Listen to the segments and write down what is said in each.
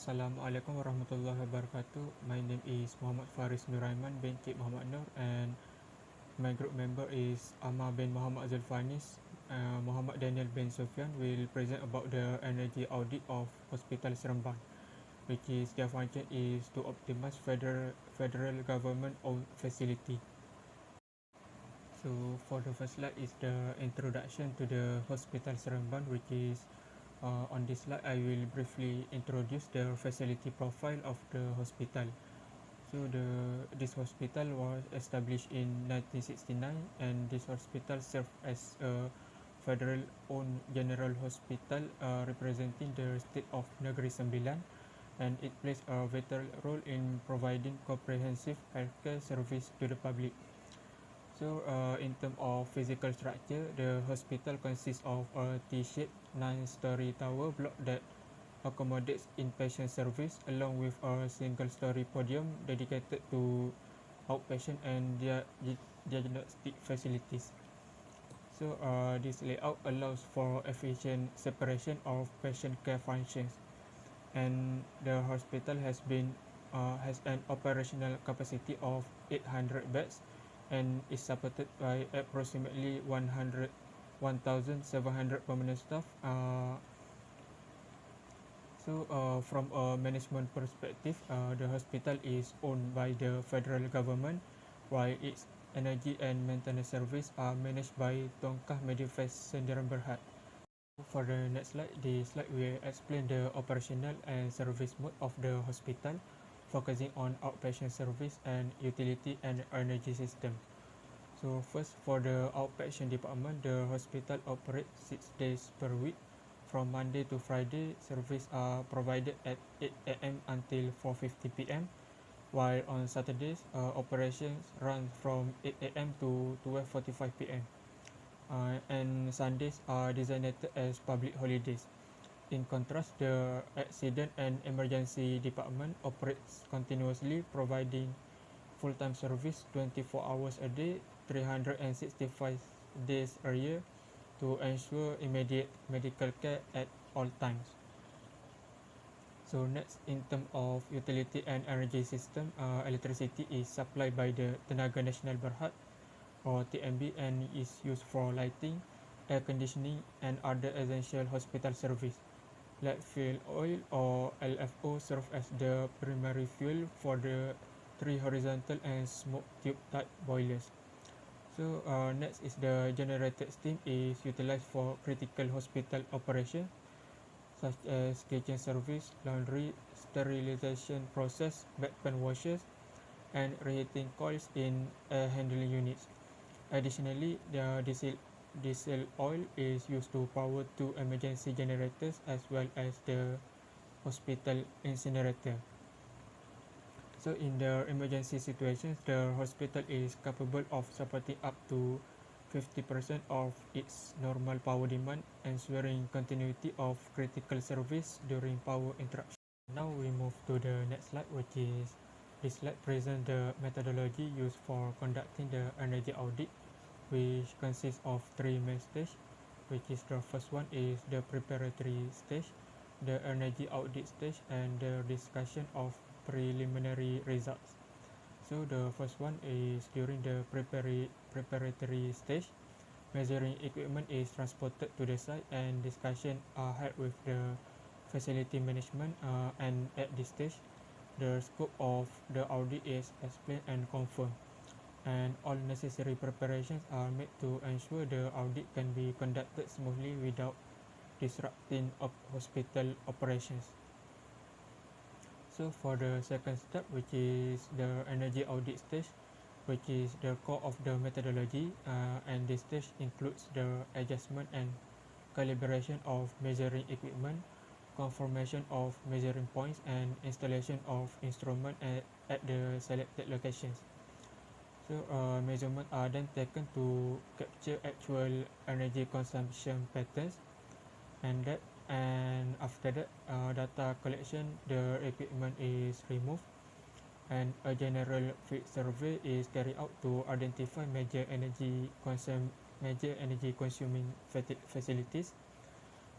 Assalamualaikum warahmatullahi wabarakatuh. My name is Muhammad Faris Nuraiman bin Cik Muhammad Noor, and my group member is Amar bin Muhammad Zulfanis. Muhammad Danial bin Sufian will present about the energy audit of Hospital Seremban, which is their function is to optimize federal government owned facility. So for the first slide is the introduction to the Hospital Seremban, which is on this slide I will briefly introduce the facility profile of the hospital. So this hospital was established in 1969, and this hospital served as a federal owned general hospital representing the state of Negeri Sembilan, and it plays a vital role in providing comprehensive healthcare service to the public. So in terms of physical structure, the hospital consists of a T-shaped 9-story tower block that accommodates inpatient service, along with a single-story podium dedicated to outpatient and diagnostic facilities. So this layout allows for efficient separation of patient care functions, and the hospital has an operational capacity of 800 beds and is supported by approximately 1,700 permanent staff. From a management perspective, the hospital is owned by the federal government, while its energy and maintenance service are managed by Tongkah Manifest Sdn Bhd. For the next slide, this slide will explain the operational and service mode of the hospital, focusing on outpatient service and utility and energy system. So first, for the outpatient department, the hospital operates 6 days per week. From Monday to Friday, service are provided at 8 a.m. until 4:50 p.m., while on Saturdays, operations run from 8 a.m. to 12:45 p.m. And Sundays are designated as public holidays. In contrast, the accident and emergency department operates continuously, providing full-time service 24 hours a day, 365 days a year, to ensure immediate medical care at all times. So next, in terms of utility and energy system, electricity is supplied by the Tenaga Nasional Berhad, or TNB, and is used for lighting, air conditioning, and other essential hospital service. Light fuel oil, or LFO, serve as the primary fuel for the 3 horizontal and smoke tube type boilers. So next is the generated steam is utilized for critical hospital operation, such as kitchen service, laundry, sterilization process, bedpan washes, and reheating coils in air handling units. Additionally, the diesel oil is used to power 2 emergency generators as well as the hospital incinerator. So in the emergency situations, the hospital is capable of supporting up to 50% of its normal power demand, ensuring continuity of critical service during power interruption. Now we move to the next slide, which is this slide presents the methodology used for conducting the energy audit, which consists of 3 main stages, which is the first one is the preparatory stage, the energy audit stage, and the discussion of preliminary results. So the first one is during the preparatory stage. Measuring equipment is transported to the site, and discussion are held with the facility management, and at this stage, the scope of the audit is explained and confirmed, and all necessary preparations are made to ensure the audit can be conducted smoothly without disrupting of hospital operations. So for the second step, which is the energy audit stage, which is the core of the methodology, and this stage includes the adjustment and calibration of measuring equipment, confirmation of measuring points, and installation of instrument at the selected locations. So measurements are then taken to capture actual energy consumption patterns, and after that, data collection, the equipment is removed, and a general field survey is carried out to identify major energy consuming facilities,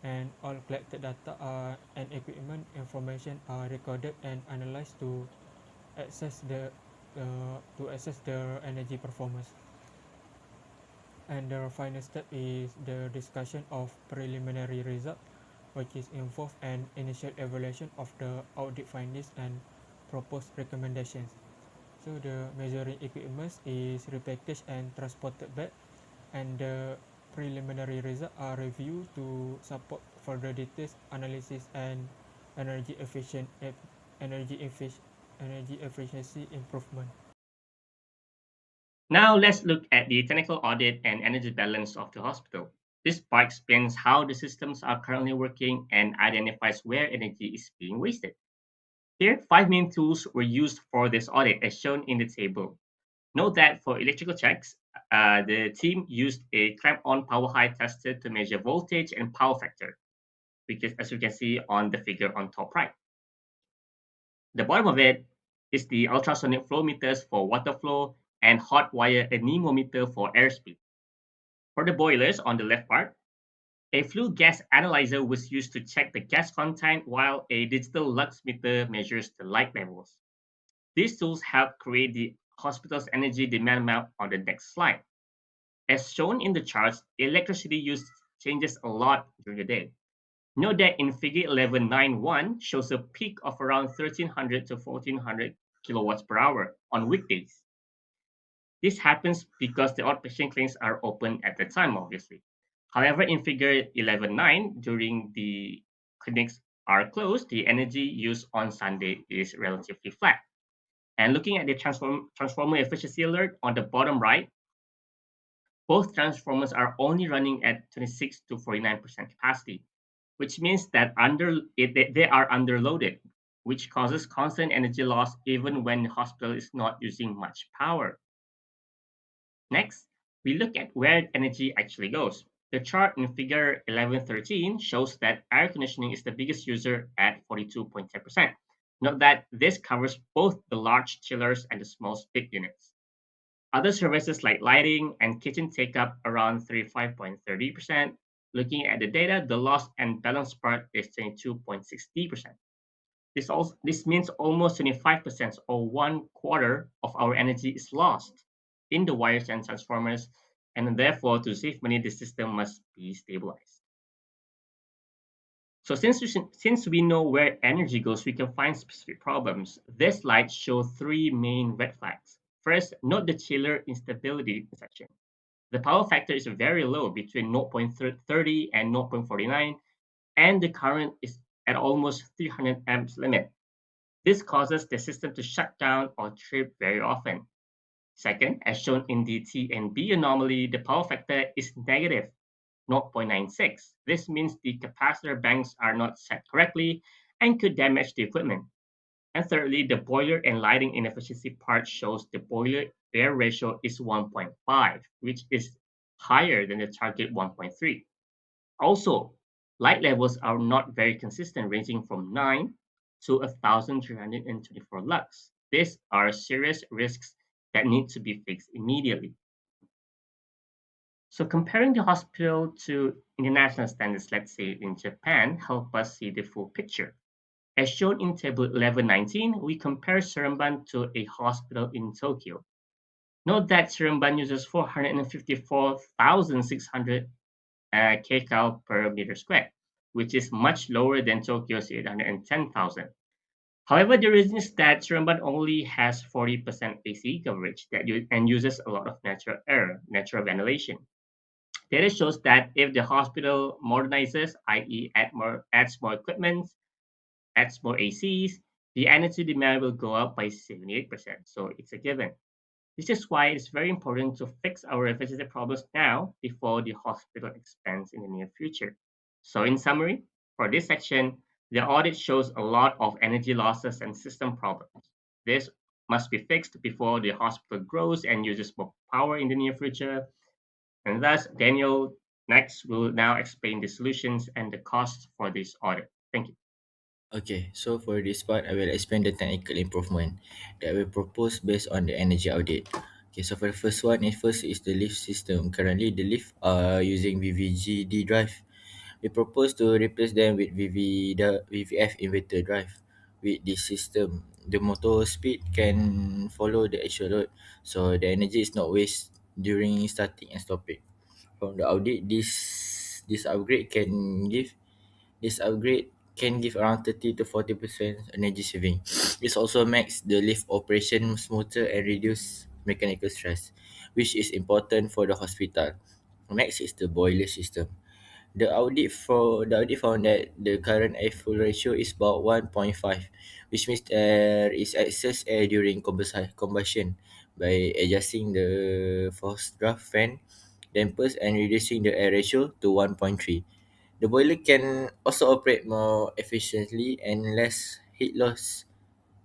and all collected data and equipment information are recorded and analyzed access the to assess the energy performance. And the final step is the discussion of preliminary result, which is involve an initial evaluation of the audit findings and proposed recommendations. So the measuring equipment is repackaged and transported back, and the preliminary results are reviewed to support further details analysis and energy efficient energy effic- energy efficiency improvement. Now let's look at the technical audit and energy balance of the hospital. This part explains how the systems are currently working and identifies where energy is being wasted. Here, five main tools were used for this audit as shown in the table. Note that for electrical checks, the team used a clamp-on power height tester to measure voltage and power factor, which is as you can see on the figure on top right. The bottom of it is the ultrasonic flow meters for water flow and hot wire anemometer for airspeed. For the boilers on the left part, a flue gas analyzer was used to check the gas content while a digital lux meter measures the light levels. These tools help create the hospital's energy demand map on the next slide. As shown in the charts, electricity use changes a lot during the day. Note that in figure 1191 shows a peak of around 1300 to 1400 kilowatts per hour on weekdays. This happens because the outpatient clinics are open at the time, obviously. However, in figure 11.9, during the clinics are closed, the energy use on Sunday is relatively flat. And looking at the transformer efficiency alert on the bottom right, both transformers are only running at 26 to 49% capacity, which means that they are underloaded, which causes constant energy loss even when the hospital is not using much power. Next, we look at where energy actually goes. The chart in figure 1113 shows that air conditioning is the biggest user at 42.10%. Note that this covers both the large chillers and the small split units. Other services like lighting and kitchen take up around 35.30%. Looking at the data, the lost and balanced part is 22.60%. This means almost 25% or one quarter of our energy is lost in the wires and transformers, and therefore to save money, the system must be stabilized. So since we know where energy goes, we can find specific problems. This slide shows three main red flags. First, note the chiller instability section. The power factor is very low, between 0.30 and 0.49, and the current is at almost 300 amps limit. This causes the system to shut down or trip very often. Second, as shown in the T and B anomaly, the power factor is negative 0.96. This means the capacitor banks are not set correctly and could damage the equipment. And thirdly, the boiler and lighting inefficiency part shows the boiler air ratio is 1.5, which is higher than the target 1.3. Also, light levels are not very consistent, ranging from 9 to 1,324 lux. These are serious risks that need to be fixed immediately. So comparing the hospital to international standards, let's say in Japan, help us see the full picture. As shown in table 1119, we compare Seremban to a hospital in Tokyo. Note that Seremban uses 454,600 kcal per meter squared, which is much lower than Tokyo's 810,000. However, the reason is that Seremban only has 40% AC coverage and uses a lot of natural air, natural ventilation. Data shows that if the hospital modernizes, i.e., adds more equipment, adds more ACs, the energy demand will go up by 78%. So it's a given. This is why it's very important to fix our efficiency problems now before the hospital expands in the near future. So, in summary, for this section, the audit shows a lot of energy losses and system problems. This must be fixed before the hospital grows and uses more power in the near future. And thus, Daniel next will now explain the solutions and the costs for this audit. Thank you. Okay, so for this part, I will explain the technical improvement that we propose based on the energy audit. Okay, so for the first is the lift system. Currently, the lift are using VVGD drive, We propose to replace them with the VVF inverter drive. With this system, the motor speed can follow the actual load, so the energy is not waste during starting and stopping. From the audit, this upgrade can give this upgrade can give around 30 to 40% energy saving. This also makes the lift operation smoother and reduce mechanical stress, which is important for the hospital. Next is the boiler system. The audit found that the current air fuel ratio is about 1.5, which means there is excess air during combustion. By adjusting the forced draft fan dampers and reducing the air ratio to 1.3, the boiler can also operate more efficiently and less heat loss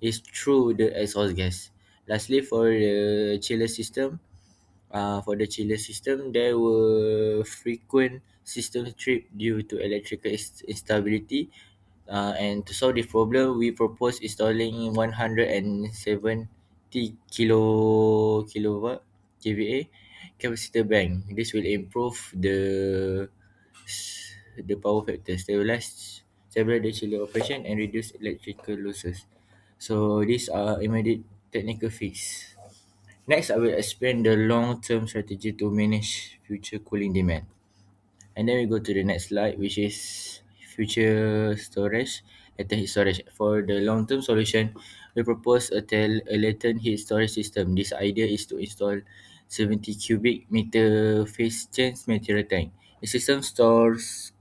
is through the exhaust gas. Lastly, for the chiller system, there were frequent system trip due to electrical instability. And to solve the problem, we propose installing 170 kilowatt kVA capacitor bank. This will improve the power factor, stabilize the chiller operation, and reduce electrical losses. So these are immediate technical fix. Next, I will explain the long-term strategy to manage future cooling demand. And then we go to the next slide, which is future storage, latent heat storage. For the long-term solution, we propose a latent heat storage system. This idea is to install 70 cubic meter phase change material tank. The system stores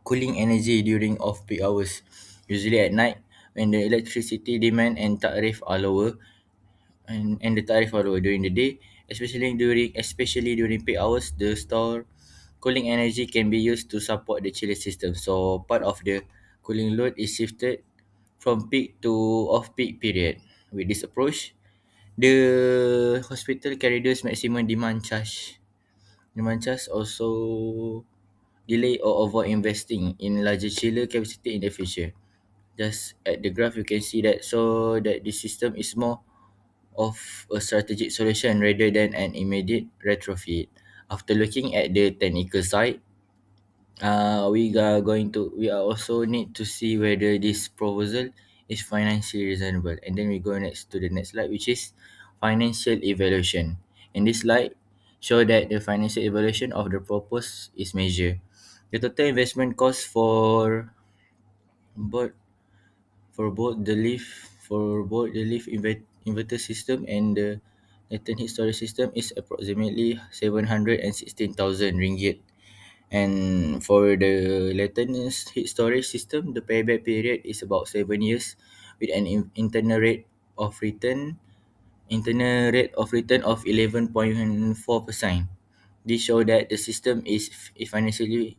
cooling energy during off-peak hours, usually at night when the electricity demand and tariff are lower, and the tariff are lower during the day, especially during peak hours. The store cooling energy can be used to support the chiller system. So part of the cooling load is shifted from peak to off-peak period. With this approach, the hospital can reduce maximum demand charge, also delay or avoid investing in larger chiller capacity in the future. Just at the graph, you can see that, so that the system is more of a strategic solution rather than an immediate retrofit. After looking at the technical side, we are also need to see whether this proposal is financially reasonable. And then we go next to the next slide, which is financial evaluation. In this slide, show that the financial evaluation of the proposed is measured. The total investment cost both for both the leaf inverter system and the latent heat storage system is approximately 716,000 ringgit. And for the latent heat storage system, the payback period is about 7 years, with an internal rate of return of 11.4%. This show that the system is financially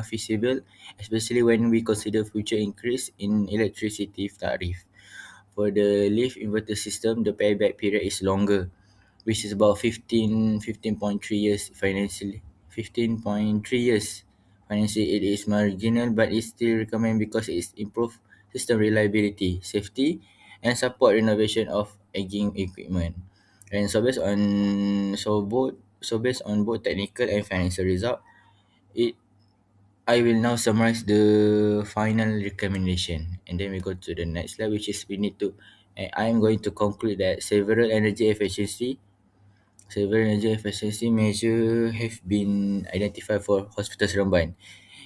feasible, especially when we consider future increase in electricity tariff. For the leaf inverter system, the payback period is longer, which is about 15.3 years financially. 15.3 years. Financially, it is marginal, but it's still recommend because it's improve system reliability, safety, and support renovation of aging equipment. And so based on both technical and financial result, it I will now summarize the final recommendation, and then we go to the next slide, which is we need to. And I am going to conclude that several energy efficiency measures have been identified for Hospital Seremban.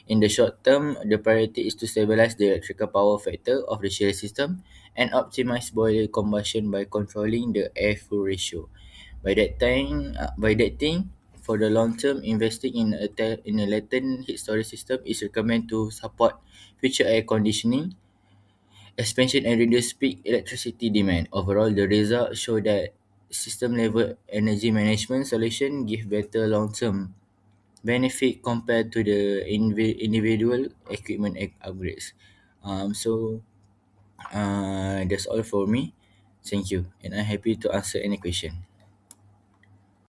In the short term, the priority is to stabilize the electrical power factor of the chiller system and optimize boiler combustion by controlling the air-fuel ratio. By that thing, for the long term, investing in a latent heat storage system is recommended to support future air conditioning expansion and reduce peak electricity demand. Overall, the results show that system level energy management solution give better long term benefit compared to the individual equipment upgrades. So that's all for me. Thank you, and I'm happy to answer any question.